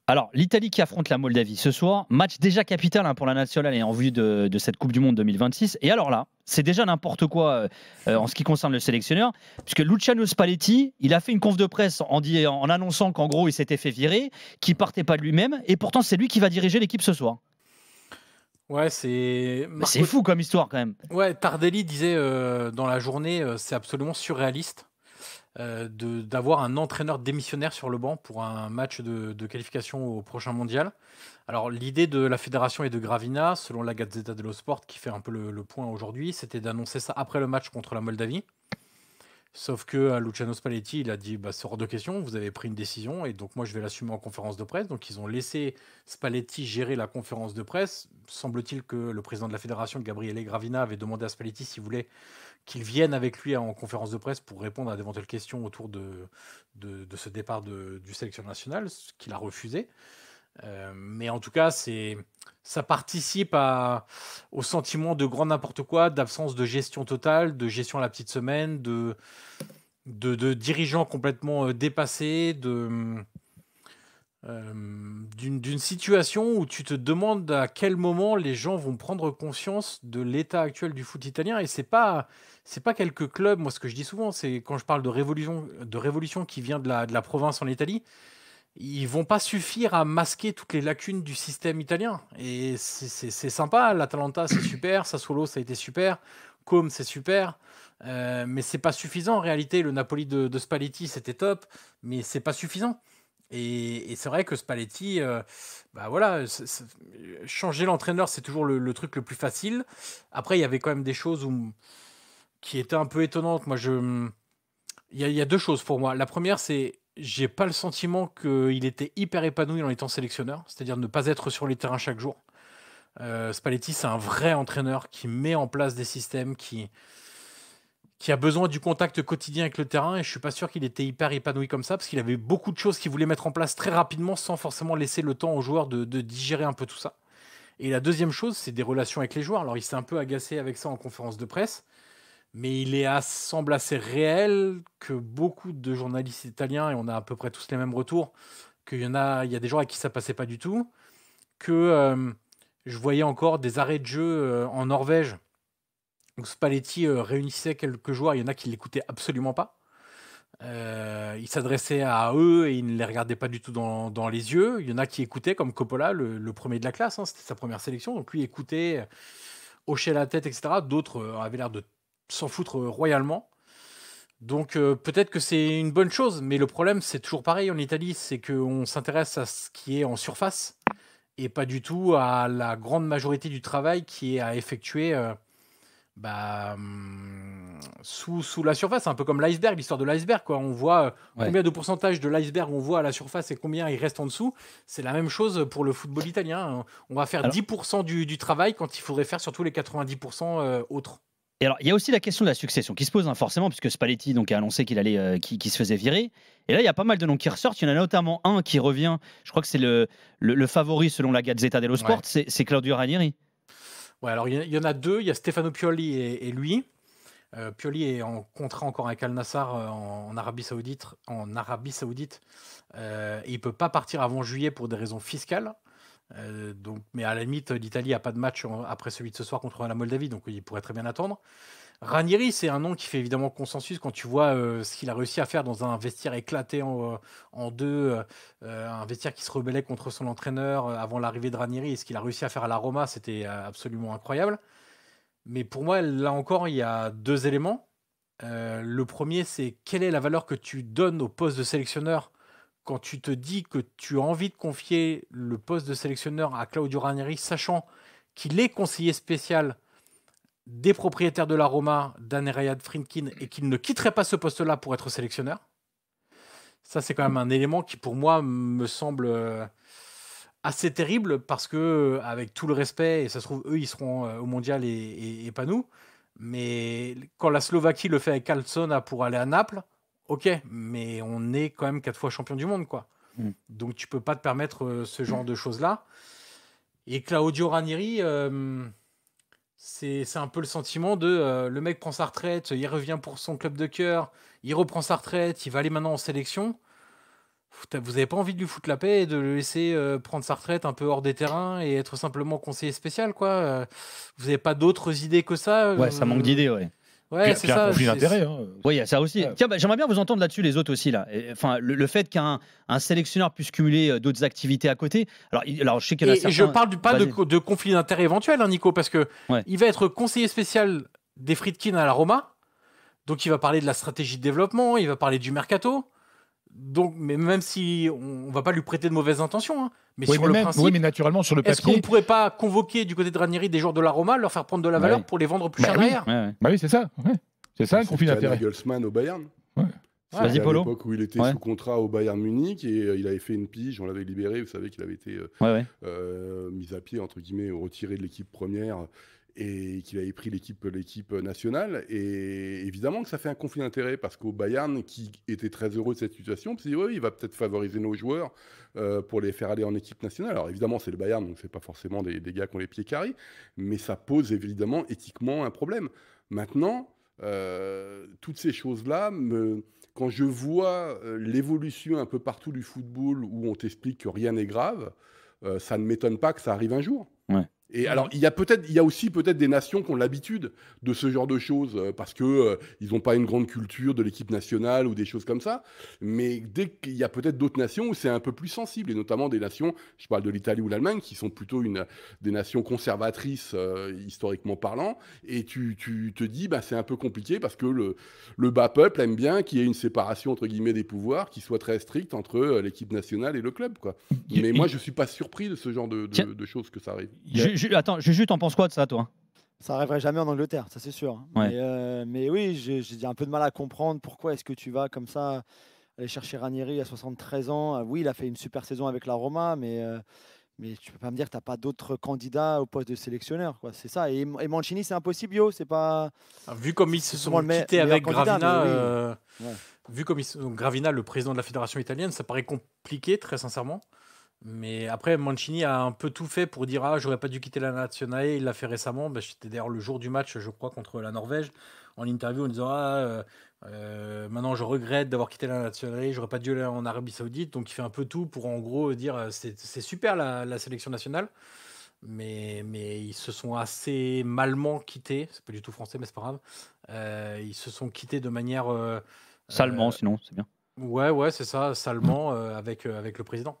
Alors, l'Italie qui affronte la Moldavie ce soir, match déjà capital pour la nationale et en vue de cette Coupe du Monde 2026. Et alors là, c'est déjà n'importe quoi en ce qui concerne le sélectionneur, puisque Luciano Spalletti, il a fait une conf de presse en annonçant qu'en gros, il s'était fait virer, qu'il partait pas de lui-même, et pourtant, c'est lui qui va diriger l'équipe ce soir. Ouais, c'est Mais c'est Marco. fou comme histoire quand même. Ouais, Tardelli disait dans la journée, c'est absolument surréaliste d'avoir un entraîneur démissionnaire sur le banc pour un match de qualification au prochain mondial. Alors, l'idée de la fédération et de Gravina, selon la Gazzetta dello Sport, qui fait un peu le point aujourd'hui, c'était d'annoncer ça après le match contre la Moldavie. Sauf que Luciano Spalletti, il a dit bah, c'est hors de question, vous avez pris une décision et donc moi je vais l'assumer en conférence de presse. Donc ils ont laissé Spalletti gérer la conférence de presse. Semble-t-il que le président de la fédération, Gabriele Gravina, avait demandé à Spalletti s'il voulait qu'il vienne avec lui en conférence de presse pour répondre à d'éventuelles questions autour de ce départ du sélectionneur national, ce qu'il a refusé. Mais en tout cas, ça participe au sentiment de grand n'importe quoi, d'absence de gestion totale, de gestion à la petite semaine, de dirigeants complètement dépassés, d'une situation où tu te demandes à quel moment les gens vont prendre conscience de l'état actuel du foot italien. Et c'est pas quelques clubs. Moi, ce que je dis souvent, c'est quand je parle de révolution qui vient de la province en Italie, ils vont pas suffire à masquer toutes les lacunes du système italien. Et c'est sympa, l'Atalanta c'est super, Sassuolo ça a été super, Comme c'est super, mais c'est pas suffisant en réalité. Le Napoli de Spalletti c'était top, mais c'est pas suffisant. Et c'est vrai que Spalletti, bah voilà, changer l'entraîneur c'est toujours le truc le plus facile. Après il y avait quand même des choses qui étaient un peu étonnantes. Il y a deux choses pour moi. La première, c'est j'ai pas le sentiment qu'il était hyper épanoui en étant sélectionneur, c'est-à-dire ne pas être sur les terrains chaque jour. Spalletti, c'est un vrai entraîneur qui met en place des systèmes, qui a besoin du contact quotidien avec le terrain, et je suis pas sûr qu'il était hyper épanoui comme ça, parce qu'il avait beaucoup de choses qu'il voulait mettre en place très rapidement sans forcément laisser le temps aux joueurs de digérer un peu tout ça. Et la deuxième chose, c'est des relations avec les joueurs. Alors il s'est un peu agacé avec ça en conférence de presse, mais semble assez réel que beaucoup de journalistes italiens, et on a à peu près tous les mêmes retours, il y a des gens à qui ça passait pas du tout, que je voyais encore des arrêts de jeu en Norvège où Spalletti réunissait quelques joueurs, il y en a qui l'écoutaient absolument pas. Il s'adressait à eux et il ne les regardait pas du tout dans les yeux. Il y en a qui écoutaient, comme Coppola, le premier de la classe, hein, c'était sa première sélection, donc lui écoutait, hochait la tête, etc. D'autres avaient l'air de s'en foutre royalement. Donc peut-être que c'est une bonne chose, mais le problème, c'est toujours pareil en Italie, c'est qu'on s'intéresse à ce qui est en surface et pas du tout à la grande majorité du travail qui est à effectuer sous la surface. Un peu comme l'iceberg, l'histoire de l'iceberg, quoi. On voit Ouais. combien de pourcentage de l'iceberg on voit à la surface et combien il reste en dessous. C'est la même chose pour le football italien. On va faire Alors, 10% du travail quand il faudrait faire surtout les 90% autres. Et alors, il y a aussi la question de la succession qui se pose forcément, puisque Spalletti donc, a annoncé qu'il se faisait virer. Et là, il y a pas mal de noms qui ressortent. Il y en a notamment un qui revient. Je crois que c'est le favori selon la Gazzetta dello Sport, Ouais. c'est Claudio Ranieri. Ouais, alors il y en a deux. Il y a Stefano Pioli et lui. Pioli est en contrat encore avec Al Nassr en Arabie Saoudite. Et il peut pas partir avant juillet pour des raisons fiscales. Mais à la limite, l'Italie a pas de match après celui de ce soir contre la Moldavie, donc il pourrait très bien attendre. Ranieri, c'est un nom qui fait évidemment consensus quand tu vois ce qu'il a réussi à faire dans un vestiaire éclaté en deux, un vestiaire qui se rebellait contre son entraîneur avant l'arrivée de Ranieri, et ce qu'il a réussi à faire à la Roma, c'était absolument incroyable. Mais pour moi, là encore, il y a deux éléments. Le premier, c'est quelle est la valeur que tu donnes au poste de sélectionneur quand tu te dis que tu as envie de confier le poste de sélectionneur à Claudio Ranieri, sachant qu'il est conseiller spécial des propriétaires de la Roma, Dan et Riyad Friedkin, et qu'il ne quitterait pas ce poste-là pour être sélectionneur. Ça, c'est quand même un élément qui, pour moi, me semble assez terrible parce que, avec tout le respect, et ça se trouve, eux, ils seront au mondial et pas nous. Mais quand la Slovaquie le fait avec Calzona pour aller à Naples, ok, mais on est quand même 4 fois champion du monde, quoi. Mm. Donc tu peux pas te permettre ce genre de choses-là. Et Claudio Ranieri, c'est un peu le sentiment de le mec prend sa retraite, il revient pour son club de cœur, il reprend sa retraite, il va aller maintenant en sélection. Vous n'avez pas envie de lui foutre la paix et de le laisser prendre sa retraite un peu hors des terrains et être simplement conseiller spécial, quoi. Vous n'avez pas d'autres idées que ça? Ouais, ça manque d'idées, ouais. Ouais, c'est Puis un ça. conflit d'intérêt. Hein. Oui, il y a ça aussi. Ouais. Tiens, j'aimerais bien vous entendre là-dessus, les autres aussi. Là. Enfin, le fait qu'un sélectionneur puisse cumuler d'autres activités à côté. Alors, je sais qu'il y en a certains. Et je parle pas Vas-y. de conflit d'intérêt éventuel, hein, Nico, parce que Ouais. il va être conseiller spécial des Friedkin à la Roma. Donc, il va parler de la stratégie de développement, il va parler du mercato. Donc, mais même si on va pas lui prêter de mauvaises intentions, hein, mais Oui, sur mais le même- principe, oui, mais naturellement, sur le est-ce qu'on papier. pourrait pas convoquer du côté de Ranieri des joueurs de la Roma, leur faire prendre de la valeur Ouais. pour les vendre plus Bah cher oui. derrière? Ouais, ouais. Bah oui, c'est ça. Ouais. C'est ça, un conflit C'est d'intérêt. Nagelsmann au Bayern. Ouais. C'était Vas-y, à Polo. l'époque où il était Ouais. sous contrat au Bayern Munich et il avait fait une pige, on l'avait libéré, vous savez qu'il avait été Ouais. mis à pied, entre guillemets, retiré de l'équipe première et qu'il avait pris l'équipe nationale. Et évidemment que ça fait un conflit d'intérêt parce qu'au Bayern, qui était très heureux de cette situation, s'est dit oui, il va peut-être favoriser nos joueurs pour les faire aller en équipe nationale. Alors évidemment, c'est le Bayern, donc c'est pas forcément des gars qui ont les pieds carrés, mais ça pose évidemment éthiquement un problème. Maintenant, toutes ces choses-là, quand je vois l'évolution un peu partout du football où on t'explique que rien n'est grave, ça ne m'étonne pas que ça arrive un jour. Ouais. Et alors, il y a aussi peut-être des nations qui ont l'habitude de ce genre de choses parce que ils n'ont pas une grande culture de l'équipe nationale ou des choses comme ça. Mais dès qu'il y a peut-être d'autres nations où c'est un peu plus sensible, et notamment des nations, je parle de l'Italie ou l'Allemagne, qui sont plutôt des nations conservatrices historiquement parlant. Et tu te dis, bah, c'est un peu compliqué parce que le bas peuple aime bien qu'il y ait une séparation entre guillemets des pouvoirs qui soit très stricte entre l'équipe nationale et le club, quoi. Mais moi, je suis pas surpris de ce genre Tiens. de choses que ça arrive. Attends, Juju, t'en penses quoi de ça, toi? Ça arriverait jamais en Angleterre, ça c'est sûr. Ouais. Mais oui, j'ai un peu de mal à comprendre pourquoi est-ce que tu vas comme ça aller chercher Ranieri à 73 ans. Oui, il a fait une super saison avec la Roma, mais tu peux pas me dire que tu n'as pas d'autres candidats au poste de sélectionneur, quoi. C'est ça. Et Mancini, c'est impossible, yo. C'est pas. Vu comme ils se C'est sont souvent le quittés meilleur avec candidat, Gravina, mais oui. Ouais. vu comme donc Gravina, le président de la fédération italienne, ça paraît compliqué, très sincèrement. Mais après, Mancini a un peu tout fait pour dire ah, j'aurais pas dû quitter la Nazionale. Il l'a fait récemment. J'étais d'ailleurs le jour du match, je crois, contre la Norvège, en interview en disant maintenant je regrette d'avoir quitté la Nazionale. J'aurais pas dû aller en Arabie Saoudite. Donc il fait un peu tout pour en gros dire c'est super la sélection nationale. Mais ils se sont assez malement quittés. C'est pas du tout français, mais c'est pas grave. Ils se sont quittés de manière Salement, sinon, c'est bien. ouais, c'est ça, salement avec le président.